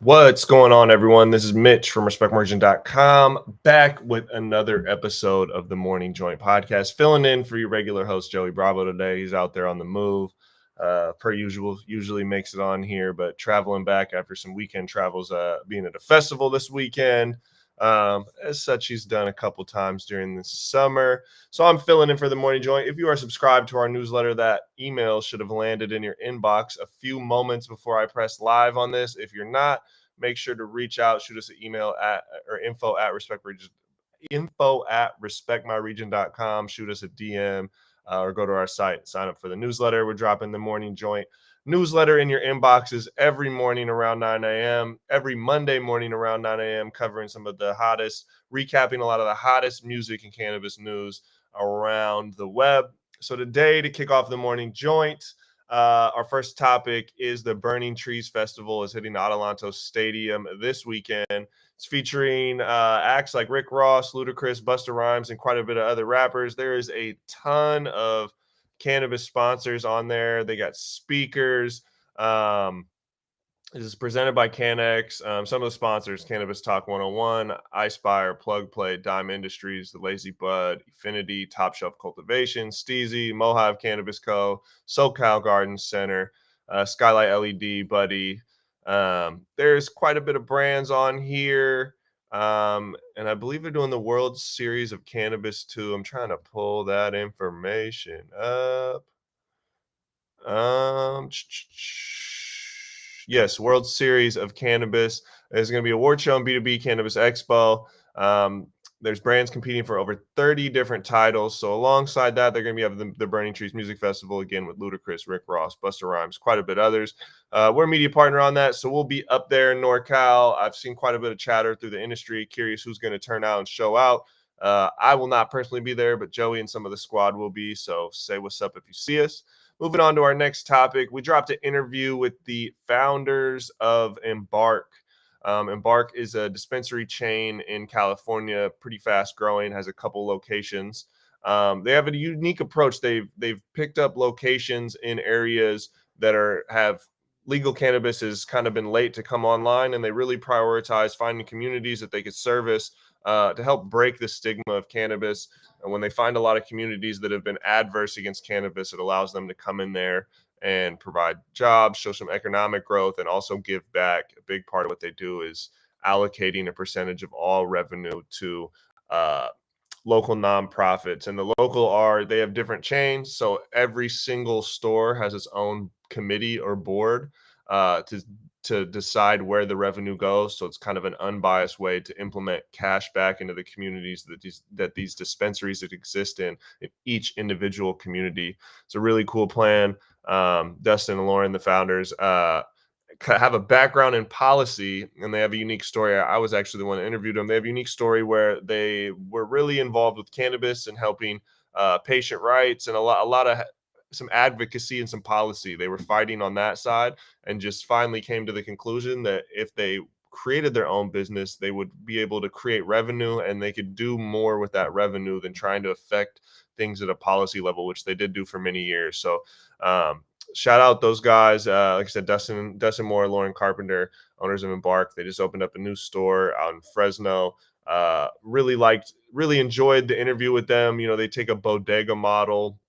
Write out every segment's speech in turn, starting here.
What's going on, everyone? This is Mitch from RespectMargin.com, back with another episode of the Morning Joint Podcast, filling in for your regular host, Joey Bravo, today. He's out there on the move, per usual, usually makes it on here, but traveling back after some weekend travels, being at a festival this weekend. As such, he's done a couple times during the summer. So I'm filling in for the Morning Joint. If you are subscribed to our newsletter, that email should have landed in your inbox a few moments before I press live on this. If you're not, make sure to reach out, shoot us an email at or info at respectmyregion.com, shoot us a DM, or go to our site, sign up for the newsletter. We're dropping the Morning Joint newsletter in your inboxes every morning around 9 a.m., every Monday morning around 9 a.m., covering some of the hottest, recapping a lot of the hottest music and cannabis news around the web. So today, to kick off the Morning Joint, our first topic is the Burning Treez Festival is hitting Adelanto Stadium this weekend. It's featuring acts like Rick Ross, Ludacris, Busta Rhymes, and quite a bit of other rappers. There is a ton of cannabis sponsors on there. They got speakers. This is presented by Canex. Some of the sponsors: Cannabis Talk 101, iSpire, Plug Play, Dime Industries, The Lazy Bud, Affinity, Top Shelf Cultivation, Steezy, Mohive Cannabis Co., SoCal Garden Center, Skylight LED, Buddy. There's quite a bit of brands on here. And I believe they're doing the World Series of Cannabis too. I'm trying to pull that information up. Um, yes, World Series of Cannabis. There's going to be award show and B2B Cannabis Expo. There's brands competing for over 30 different titles. So alongside that, they're going to be having the Burning Treez Music Festival again with Ludacris, Rick Ross, Busta Rhymes, quite a bit others. We're a media partner on that, so we'll be up there in NorCal. I've seen quite a bit of chatter through the industry. Curious who's going to turn out and show out. I will not personally be there, but Joey and some of the squad will be. So say what's up if you see us. Moving on to our next topic, we dropped an interview with the founders of Embarc. Embarc is a dispensary chain in California, pretty fast growing, has a couple locations. They have a unique approach. They've picked up locations in areas that have legal cannabis has kind of been late to come online, and they really prioritize finding communities that they could service to help break the stigma of cannabis. And when they find a lot of communities that have been adverse against cannabis, it allows them to come in there and provide jobs, show some economic growth, and also give back. A big part of what they do is allocating a percentage of all revenue to local nonprofits. And the they have different chains. So every single store has its own committee or board to decide where the revenue goes. So it's kind of an unbiased way to implement cash back into the communities that these dispensaries that exist in each individual community. It's a really cool plan. Dustin and Lauren, the founders, have a background in policy, and they have a unique story. I was actually the one that interviewed them. They have a unique story where they were really involved with cannabis and helping patient rights and a lot of some advocacy and some policy. They were fighting on that side and just finally came to the conclusion that if they created their own business, they would be able to create revenue and they could do more with that revenue than trying to affect things at a policy level, which they did do for many years. So shout out those guys. Like I said, Dustin Moore, Lauren Carpenter, owners of Embarc. They just opened up a new store out in Fresno. Really enjoyed the interview with them. You know, they take a bodega model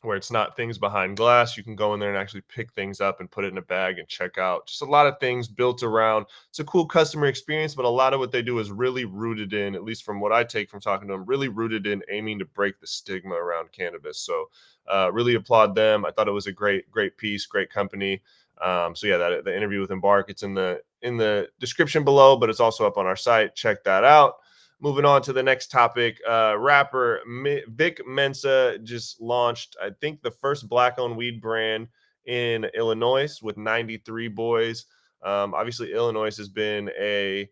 where it's not things behind glass. You can go in there and actually pick things up and put it in a bag and check out. Just a lot of things built around. It's a cool customer experience, but a lot of what they do is really rooted in, at least from what I take from talking to them, really rooted in aiming to break the stigma around cannabis. So really applaud them. I thought it was a great piece, great company. So yeah, the interview with Embarc, it's in the description below, but it's also up on our site. Check that out. Moving on to the next topic, rapper Vic Mensa just launched, I think, the first black-owned weed brand in Illinois with 93 Boyz. Obviously, Illinois has been a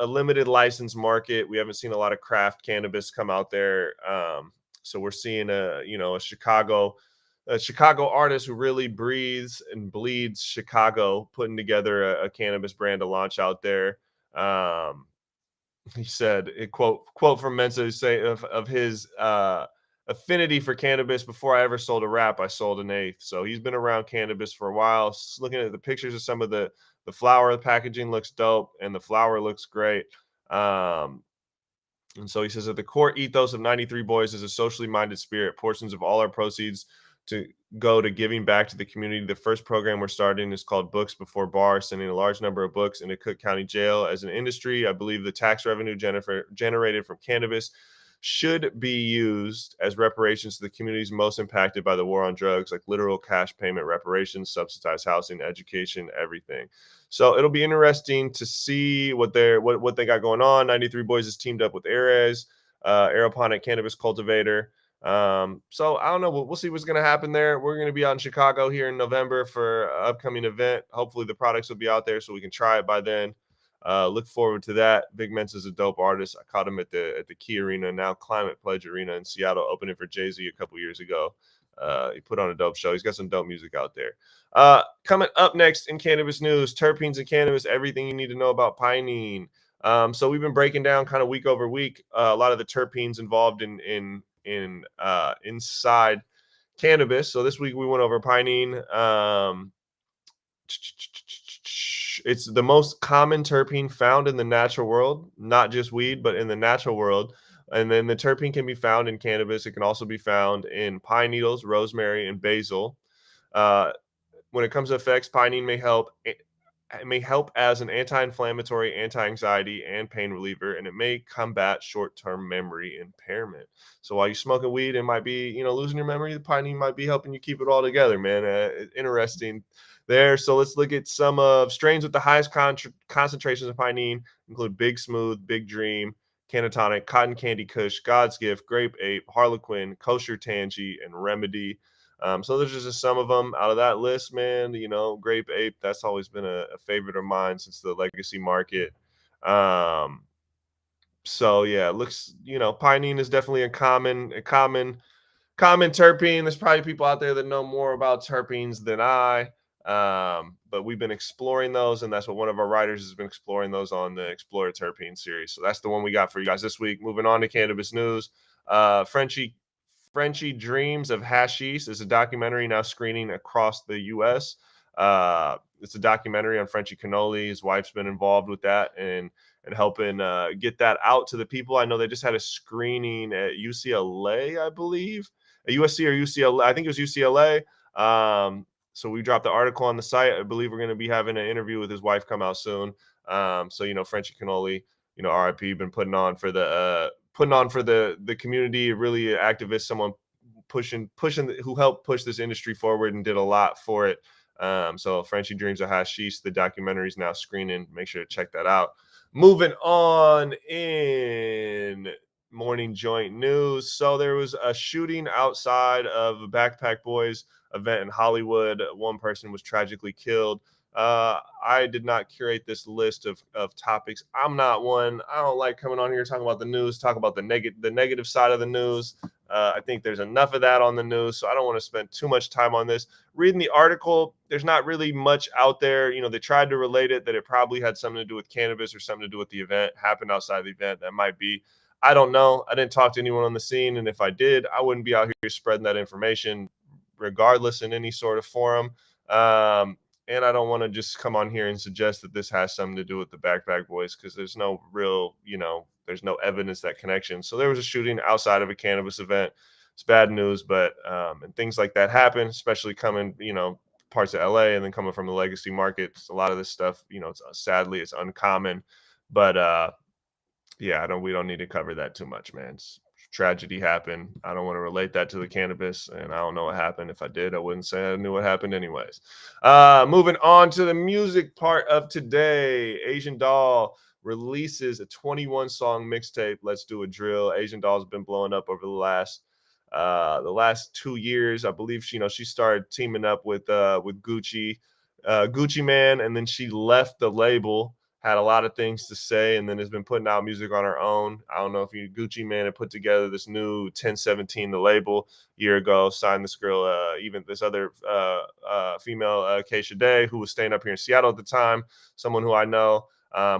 limited license market. We haven't seen a lot of craft cannabis come out there. So we're seeing a Chicago artist who really breathes and bleeds Chicago, putting together a cannabis brand to launch out there. He said, quote from Mensa, say of his affinity for cannabis. Before I ever sold a wrap, I sold an eighth. So he's been around cannabis for a while. Looking at the pictures of some of the flower, the packaging looks dope, and the flower looks great. And so he says that the core ethos of 93 Boyz is a socially minded spirit. Portions of all our proceeds to go to giving back to the community. The first program we're starting is called Books Before Bars, sending a large number of books into Cook County Jail. As an industry, I believe the tax revenue generated from cannabis should be used as reparations to the communities most impacted by the war on drugs, like literal cash payment reparations, subsidized housing, education, everything. So it'll be interesting to see what they got going on. 93 Boyz has teamed up with Ares, aeroponic cannabis cultivator. So I don't know. We'll see what's going to happen there. We're going to be out in Chicago here in November for an upcoming event. Hopefully the products will be out there so we can try it by then. Look forward to that. Vic Mena is a dope artist. I caught him at the Key Arena, now Climate Pledge Arena in Seattle, opening for Jay-Z a couple years ago. He put on a dope show. He's got some dope music out there. Coming up next in cannabis news, terpenes and cannabis, everything you need to know about Pinene. So we've been breaking down kind of week over week a lot of the terpenes involved in inside cannabis. So this week we went over Pinene. It's the most common terpene found in the natural world, not just weed, but in the natural world. And then the terpene can be found in cannabis. It can also be found in pine needles, rosemary, and basil. When it comes to effects, pinene may help. It may help as an anti-inflammatory, anti-anxiety, and pain reliever, and it may combat short-term memory impairment. So while you're smoking weed, it might be, losing your memory. The pinene might be helping you keep it all together, man. Interesting there. So let's look at some of strains with the highest concentrations of pinene. Include Big Smooth, Big Dream, Canatonic, Cotton Candy Kush, God's Gift, Grape Ape, Harlequin, Kosher Tangy, and Remedy. So there's just some of them out of that list, man. Grape Ape, that's always been a favorite of mine since the legacy market. So yeah, it looks, pinene is definitely a common terpene. There's probably people out there that know more about terpenes than I. But we've been exploring those, and that's what one of our writers has been exploring those on the Explorer Terpene series. So that's the one we got for you guys this week. Moving on to cannabis news. Frenchy Dreams of Hashish is a documentary now screening across the U.S. It's a documentary on Frenchy Cannoli. His wife's been involved with that and helping get that out to the people. I know they just had a screening at UCLA, I believe. At USC or UCLA. I think it was UCLA. So we dropped the article on the site. I believe we're going to be having an interview with his wife come out soon. So, Frenchy Cannoli, RIP, been putting on for the community, really activist, someone pushing who helped push this industry forward and did a lot for it. So Frenchy Dreams of Hashish, the documentary is now screening. Make sure to check that out. Moving on in morning joint news. So there was a shooting outside of a Backpack Boyz event in Hollywood. One person was tragically killed. I did not curate this list of topics. I'm not one. I don't like coming on here talking about the news, talk about the negative side of the news. I think there's enough of that on the news, so I don't want to spend too much time on this. Reading the article, there's not really much out there. They tried to relate it that it probably had something to do with cannabis or something to do with the event, happened outside the event. That might be. I don't know. I didn't talk to anyone on the scene, and if I did, I wouldn't be out here spreading that information regardless in any sort of forum. And I don't want to just come on here and suggest that this has something to do with the Backpack Boyz because there's no real, there's no evidence that connection. So there was a shooting outside of a cannabis event. It's bad news, but and things like that happen, especially coming, parts of LA and then coming from the legacy markets. A lot of this stuff, sadly, it's uncommon. But yeah, we don't need to cover that too much, man. Tragedy happened. I don't want to relate that to the cannabis, and I don't know what happened. If I did, I wouldn't say I knew what happened anyways. Moving on to the music part of today. Asian Doll releases a 21-song mixtape. Let's Do a Drill. Asian Doll's been blowing up over the last 2 years. I believe she started teaming up with Gucci Man, and then she left the label. Had a lot of things to say, and then has been putting out music on her own. I don't know if Gucci Man had put together this new 1017, the label, a year ago, signed this girl, even this other female, Keisha Day, who was staying up here in Seattle at the time, someone who I know,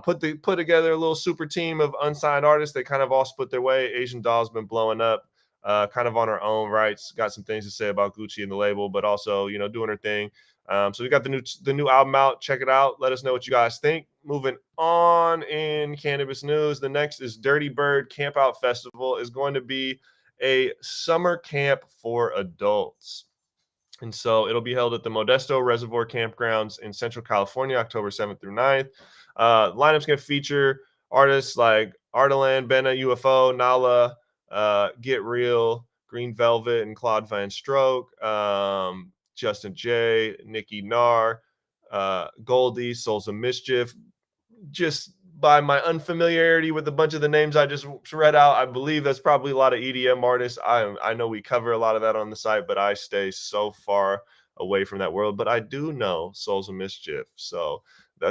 put together a little super team of unsigned artists. They kind of all split their way. Asian Doll's been blowing up. kind of on her own rights. Got some things to say about Gucci and the label, but also, doing her thing. So we got the new album out. Check it out. Let us know what you guys think. Moving on in cannabis news, the next is Dirty Bird Camp Out Festival is going to be a summer camp for adults. And so it'll be held at the Modesto Reservoir Campgrounds in Central California, October 7th through 9th. Lineup's going to feature artists like Adelanto, Benna, UFO, Nala, Get Real, Green Velvet, and Claude Van Stroke, Justin J, Nikki Nar, Goldie, Souls of Mischief. Just by my unfamiliarity with a bunch of the names I just read out, I believe that's probably a lot of EDM artists. I know we cover a lot of that on the site, but I stay so far away from that world. But I do know Souls of Mischief, so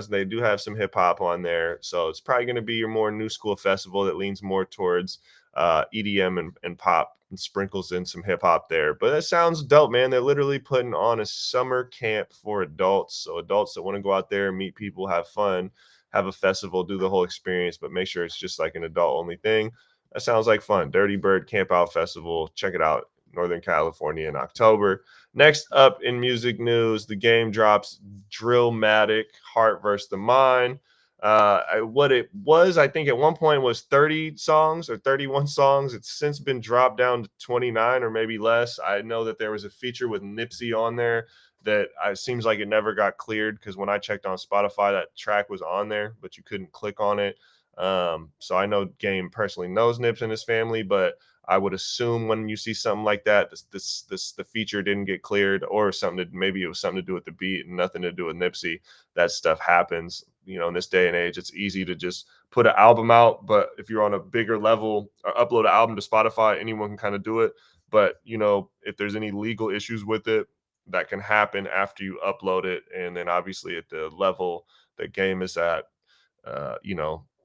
they do have some hip hop on there. So it's probably going to be your more new school festival that leans more towards EDM and pop and sprinkles in some hip hop there. But that sounds dope, man. They're literally putting on a summer camp for adults, so adults that want to go out there and meet people, have fun, have a festival, do the whole experience, but make sure it's just like an adult only thing. That sounds like fun. Dirty Bird Camp Out Festival. Check it out. Northern California in October. Next up in music news, the game drops Drillmatic, Heart vs. the Mind. What it was, I think at one point was 30 songs or 31 songs. It's since been dropped down to 29 or maybe less. I know that there was a feature with Nipsey on there that it seems like it never got cleared, because when I checked on Spotify, that track was on there, but you couldn't click on it. So I know Game personally knows Nips and his family, but I would assume when you see something like that, the feature didn't get cleared, or maybe it was something to do with the beat and nothing to do with Nipsey. That stuff happens, in this day and age. It's easy to just put an album out, but if you're on a bigger level or upload an album to Spotify, anyone can kind of do it. But if there's any legal issues with it, that can happen after you upload it. And then obviously at the level that Game is at,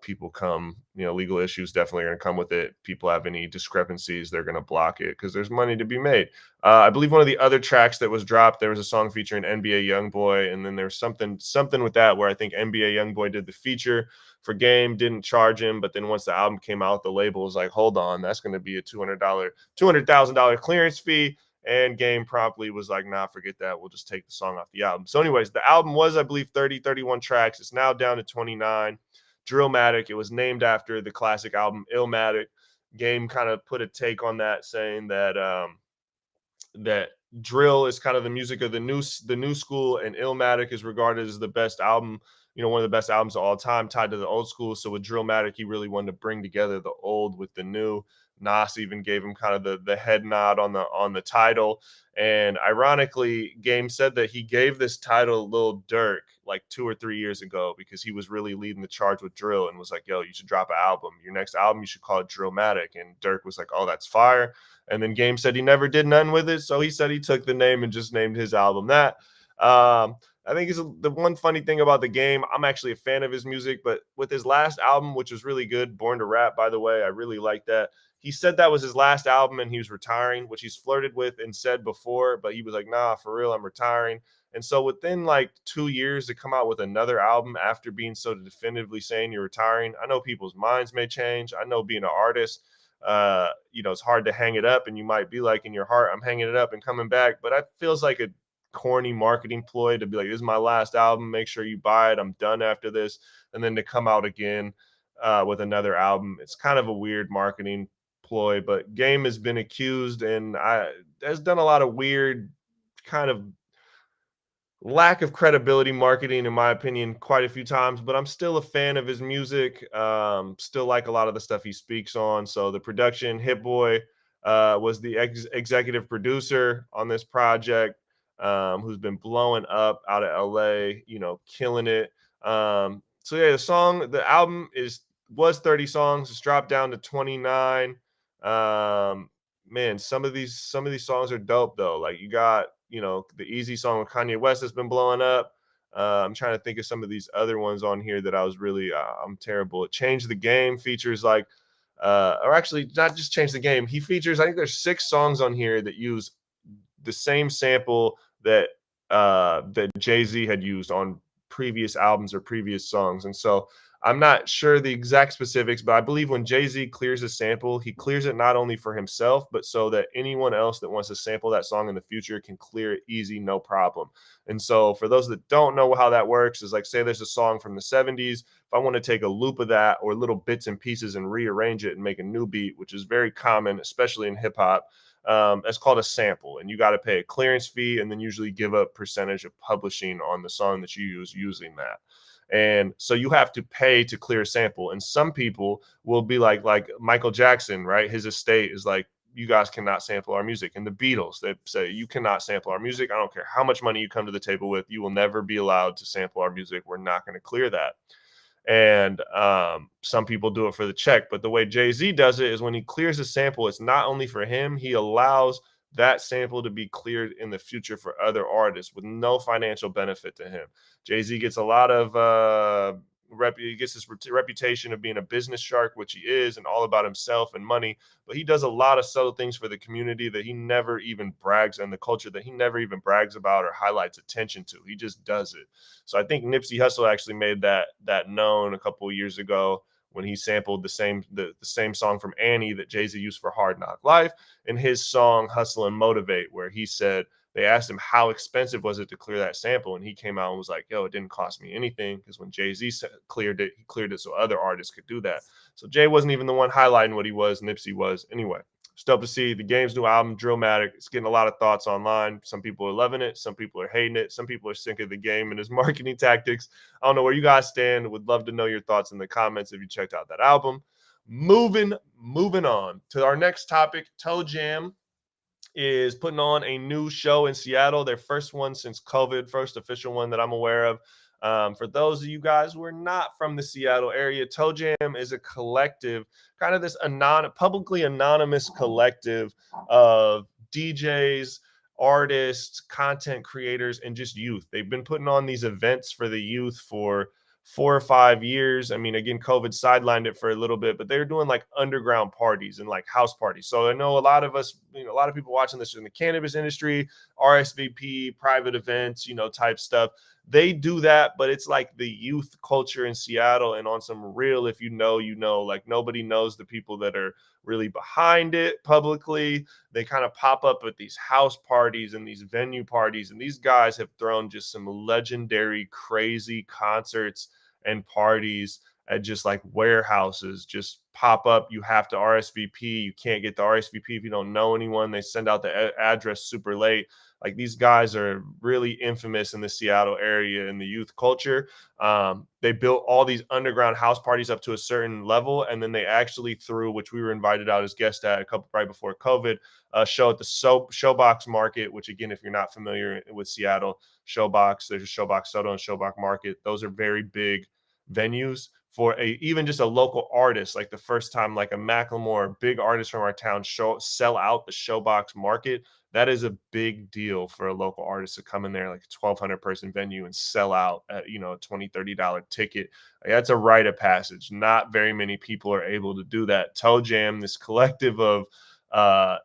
people come, legal issues definitely are going to come with it. People have any discrepancies, they're going to block it because there's money to be made. I believe one of the other tracks that was dropped, there was a song featuring NBA Youngboy, and then there's something with that where I think NBA Youngboy did the feature for Game, didn't charge him, but then once the album came out, the label was like, hold on, that's going to be a $200,000 clearance fee. And Game promptly was like, nah, forget that. We'll just take the song off the album. So anyways, the album was, I believe, 31 tracks. It's now down to 29. Drillmatic. It was named after the classic album Illmatic. Game kind of put a take on that, saying that that drill is kind of the music of the new school, and Illmatic is regarded as the best album, one of the best albums of all time, tied to the old school. So with Drillmatic, he really wanted to bring together the old with the new. Nas even gave him kind of the head nod on the title. And ironically, Game said that he gave this title Lil Durk like 2 or 3 years ago, because he was really leading the charge with drill and was like, yo, you should drop an album. Your next album, you should call it Drillmatic. And Durk was like, oh, that's fire. And then Game said he never did nothing with it. So he said he took the name and just named his album that. I think it's the one funny thing about the Game. I'm actually a fan of his music, but with his last album, which was really good, Born to Rap, by the way, I really like that. He said that was his last album and he was retiring, which he's flirted with and said before, but he was like, nah, for real, I'm retiring. And so within like 2 years to come out with another album after being so definitively saying you're retiring, I know people's minds may change. I know being an artist, it's hard to hang it up, and you might be like in your heart, I'm hanging it up and coming back. But it feels like a corny marketing ploy to be like, this is my last album, make sure you buy it, I'm done after this. And then to come out again with another album, it's kind of a weird marketing ploy. But Game has been accused and has done a lot of weird kind of lack of credibility marketing, in my opinion, quite a few times, but I'm still a fan of his music. Still like a lot of the stuff he speaks on. So the production, Hit Boy was the executive producer on this project, who's been blowing up out of LA, killing it. So yeah, the album was 30 songs. It's dropped down to 29. Man, some of these songs are dope though. Like you got, the Easy song with Kanye West has been blowing up. I'm trying to think of some of these other ones on here that I was really, I'm terrible at. Change the Game features like, or actually not just Change the Game. He features, I think there's 6 songs on here that use the same sample that Jay-Z had used on previous albums or previous songs. And so I'm not sure the exact specifics, but I believe when Jay-Z clears a sample, he clears it not only for himself, but so that anyone else that wants to sample that song in the future can clear it easy, no problem. And so for those that don't know how that works, is like, say there's a song from the 70s. If I want to take a loop of that or little bits and pieces and rearrange it and make a new beat, which is very common, especially in hip hop, it's called a sample, and you got to pay a clearance fee and then usually give a percentage of publishing on the song that you use using that. And so you have to pay to clear a sample. And some people will be like Michael Jackson, right? His estate is like, you guys cannot sample our music. And the Beatles, they say, you cannot sample our music. I don't care how much money you come to the table with. You will never be allowed to sample our music. We're not going to clear that. And some people do it for the check. But the way Jay-Z does it is when he clears a sample, it's not only for him, he allows that sample to be cleared in the future for other artists with no financial benefit to him. Jay-Z gets a lot of he gets this reputation of being a business shark, which he is, and all about himself and money. But he does a lot of subtle things for the community that he never even brags, and the culture that he never even brags about or highlights attention to. He just does it. So I think Nipsey Hussle actually made that known a couple of years ago when he sampled the same song from Annie that Jay-Z used for Hard Knock Life in his song Hustle and Motivate, where he said, they asked him how expensive was it to clear that sample, and he came out and was like, yo, it didn't cost me anything, because when Jay-Z cleared it, he cleared it so other artists could do that. So Jay wasn't even the one highlighting what he was, Nipsey was. Anyway, it's dope to see the Game's new album, Drillmatic. It's getting a lot of thoughts online. Some people are loving it. Some people are hating it. Some people are sick of the Game and his marketing tactics. I don't know where you guys stand. Would love to know your thoughts in the comments if you checked out that album. Moving on to our next topic. Toe Jam is putting on a new show in Seattle, their first one since COVID, first official one that I'm aware of. For those of you guys who are not from the Seattle area, Toe Jam is a collective, kind of this publicly anonymous collective of DJs, artists, content creators, and just youth. They've been putting on these events for the youth for 4 or 5 years. I mean, again, COVID sidelined it for a little bit, but they're doing like underground parties and like house parties. So I know a lot of us, a lot of people watching this in the cannabis industry, RSVP, private events, type stuff. They do that, but it's like the youth culture in Seattle, and on some real, if you know, like nobody knows the people that are really behind it publicly. They kind of pop up at these house parties and these venue parties, and these guys have thrown just some legendary, crazy concerts and parties at just like warehouses. Just pop up. You have to RSVP. You can't get the RSVP if you don't know anyone. They send out the address super late. Like, these guys are really infamous in the Seattle area in the youth culture. They built all these underground house parties up to a certain level, and then they actually threw, which we were invited out as guests at a couple right before COVID, show at the Showbox Market. Which, again, if you're not familiar with Seattle, Showbox, there's a Showbox Soto and Showbox Market. Those are very big venues for even just a local artist. Like the first time like a Macklemore, a big artist from our town, sell out the Showbox Market. That is a big deal for a local artist to come in there, like a 1,200 person venue, and sell out at, a $20, $30 ticket. Like, that's a rite of passage. Not very many people are able to do that. Toe Jam, this collective of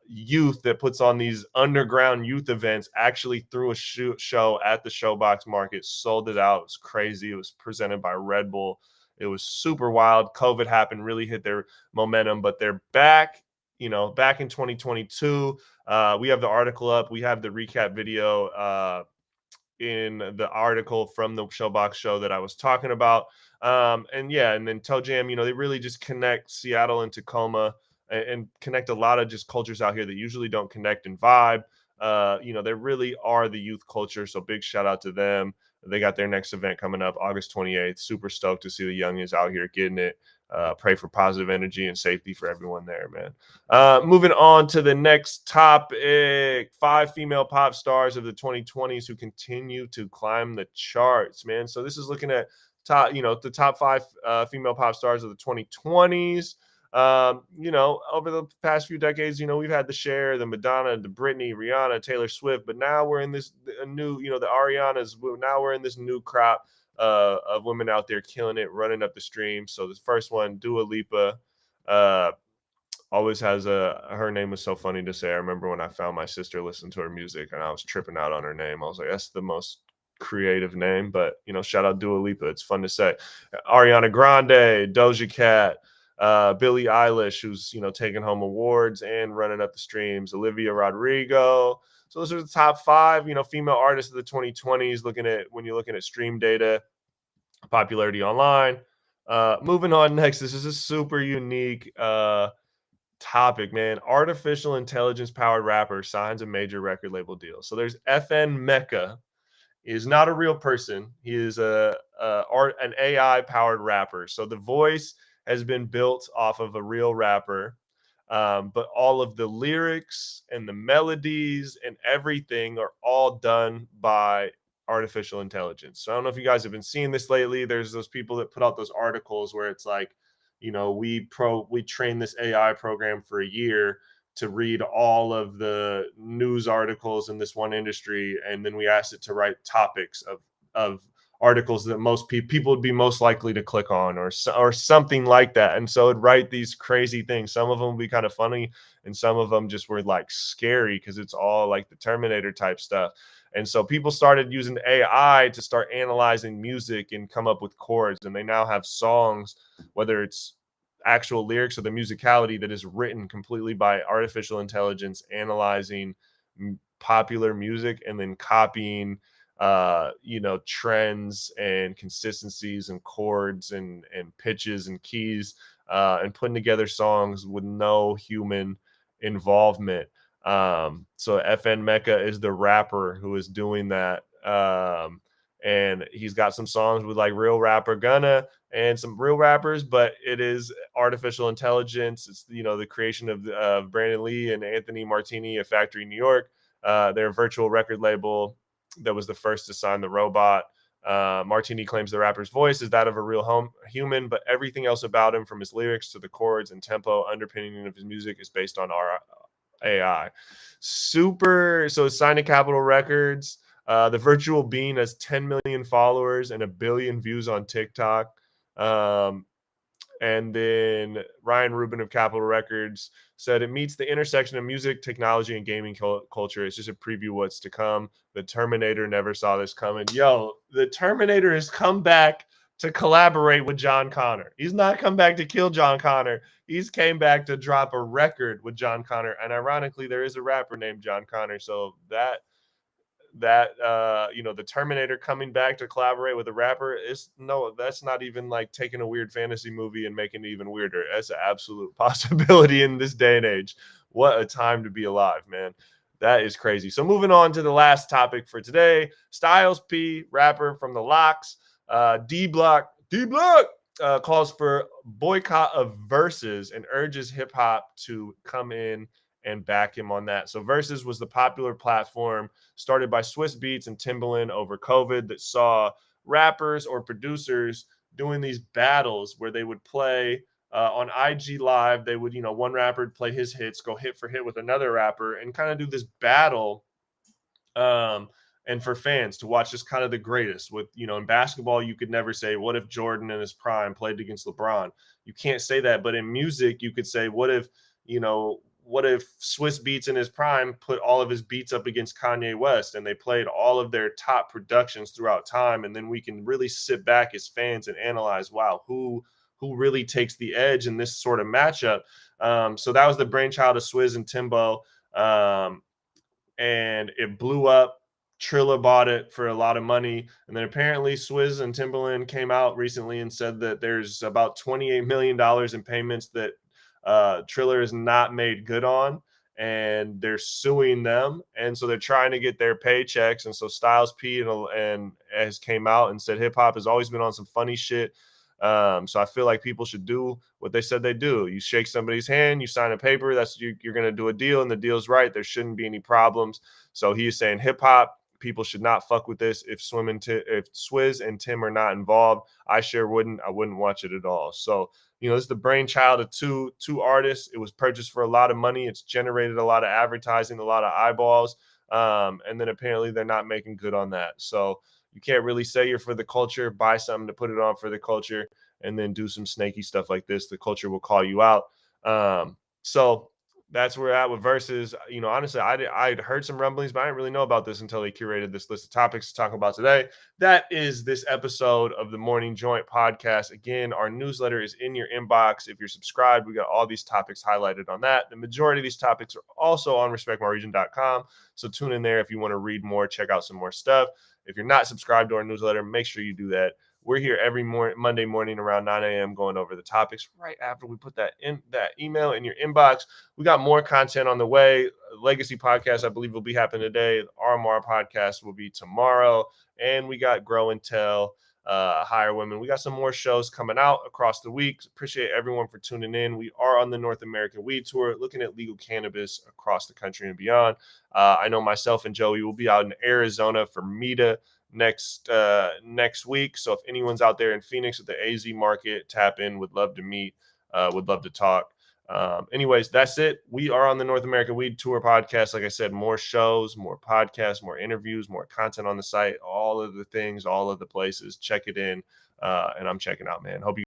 youth that puts on these underground youth events, actually threw a show at the Showbox Market, sold it out. It was crazy. It was presented by Red Bull. It was super wild. COVID happened, really hit their momentum, but they're back, back in 2022. We have the article up. We have the recap video in the article from the Showbox show that I was talking about. And then Toe Jam, they really just connect Seattle and Tacoma, and connect a lot of just cultures out here that usually don't connect and vibe. They really are the youth culture. So big shout out to them. They got their next event coming up August 28th. Super stoked to see the youngins out here getting it. Pray for positive energy and safety for everyone there, man. Moving on to the next topic, 5 female pop stars of the 2020s who continue to climb the charts, man. So this is looking at the top 5 female pop stars of the 2020s. Over the past few decades, we've had the Cher, the Madonna, the Britney, Rihanna, Taylor Swift, but now we're in this new, the Arianas. Now we're in this new crop of women out there killing it, running up the stream. So the first one, Dua Lipa, always has her name was so funny to say. I remember when I found my sister listening to her music and I was tripping out on her name. I was like, that's the most creative name, but shout out Dua Lipa. It's fun to say. Ariana Grande, Doja Cat, Billie Eilish, who's taking home awards and running up the streams. Olivia Rodrigo. So those are the top 5, female artists of the 2020s. When you're looking at stream data, popularity online. Moving on next, this is a super unique topic, man. Artificial intelligence powered rapper signs a major record label deal. So there's FN Mecca. He is not a real person. He is an AI powered rapper. So the voice has been built off of a real rapper, but all of the lyrics and the melodies and everything are all done by artificial intelligence. So I don't know if you guys have been seeing this lately. There's those people that put out those articles where it's like, we train this AI program for a year to read all of the news articles in this one industry, and then we asked it to write topics of articles that most people would be most likely to click on, or something like that. And so it'd write these crazy things. Some of them would be kind of funny, and some of them just were like scary because it's all like the Terminator type stuff. And so people started using AI to start analyzing music and come up with chords, and they now have songs, whether it's actual lyrics or the musicality, that is written completely by artificial intelligence, analyzing popular music and then copying trends and consistencies and chords and pitches and keys, and putting together songs with no human involvement. So FN Mecca is the rapper who is doing that. And he's got some songs with like real rapper Gunna and some real rappers, but it is artificial intelligence. It's the creation of Brandon Lee and Anthony Martini of Factory New York. Their virtual record label that was the first to sign the robot. Martini claims the rapper's voice is that of a real human, but everything else about him, from his lyrics to the chords and tempo underpinning of his music, is based on our AI. So it's signed to Capitol Records. The virtual being has 10 million followers and 1 billion views on TikTok. And then Ryan Rubin of Capitol Records said it meets the intersection of music, technology, and gaming culture. It's just a preview of what's to come. The Terminator never saw this coming. Yo, the Terminator has come back to collaborate with John Connor. He's not come back to kill John Connor. He's came back to drop a record with John Connor. And ironically, there is a rapper named John Connor. So the Terminator coming back to collaborate with a rapper that's not even like taking a weird fantasy movie and making it even weirder. That's an absolute possibility in this day and age. What a time to be alive, man. That is crazy. So moving on to the last topic for today, Styles P, rapper from the Locks, D Block calls for boycott of Versus and urges hip hop to come in and back him on that. So Versus was the popular platform started by Swiss Beats and Timbaland over COVID that saw rappers or producers doing these battles where they would play on IG Live. They would, one rapper would play his hits, go hit for hit with another rapper, and kind of do this battle. And for fans to watch just kind of the greatest. With, in basketball, you could never say, what if Jordan in his prime played against LeBron? You can't say that. But in music, you could say, what if Swiss Beats in his prime put all of his beats up against Kanye West and they played all of their top productions throughout time? And then we can really sit back as fans and analyze, wow, who really takes the edge in this sort of matchup. So that was the brainchild of Swizz and Timbo. And it blew up. Trilla bought it for a lot of money. And then apparently Swizz and Timbaland came out recently and said that there's about $28 million in payments that Triller is not made good on, and they're suing them. And so they're trying to get their paychecks. And so Styles P and has came out and said hip hop has always been on some funny shit. So I feel like people should do what they said they do. You shake somebody's hand, you sign a paper, you're going to do a deal, and the deal's right. There shouldn't be any problems. So he's saying hip hop, people should not fuck with this. If Swizz and Tim are not involved, I wouldn't watch it at all. So, this is the brainchild of two artists. It was purchased for a lot of money. It's generated a lot of advertising, a lot of eyeballs. And then apparently they're not making good on that. So you can't really say you're for the culture, buy something to put it on for the culture, and then do some snaky stuff like this. The culture will call you out. So that's where we're at with Versus. Honestly, I'd heard some rumblings, but I didn't really know about this until they curated this list of topics to talk about today. That is this episode of the Morning Joint podcast. Again, our newsletter is in your inbox. If you're subscribed, we got all these topics highlighted on that. The majority of these topics are also on respectmyregion.com. So tune in there if you want to read more, check out some more stuff. If you're not subscribed to our newsletter, make sure you do that. We're here every Monday morning around 9 a.m. going over the topics right after we put that email in your inbox. We got more content on the way. Legacy podcast, I believe, will be happening today. The RMR podcast will be tomorrow. And we got Grow and Tell, Hire Women. We got some more shows coming out across the week. Appreciate everyone for tuning in. We are on the North American Weed Tour, looking at legal cannabis across the country and beyond. I know myself and Joey will be out in Arizona for META next week. So if anyone's out there in Phoenix at the AZ market, tap in. Would love to meet. Would love to talk. Anyways, that's it. We are on the North American Weed Tour podcast. Like I said, more shows, more podcasts, more interviews, more content on the site, all of the things, all of the places. Check it in. And I'm checking out, man. Hope you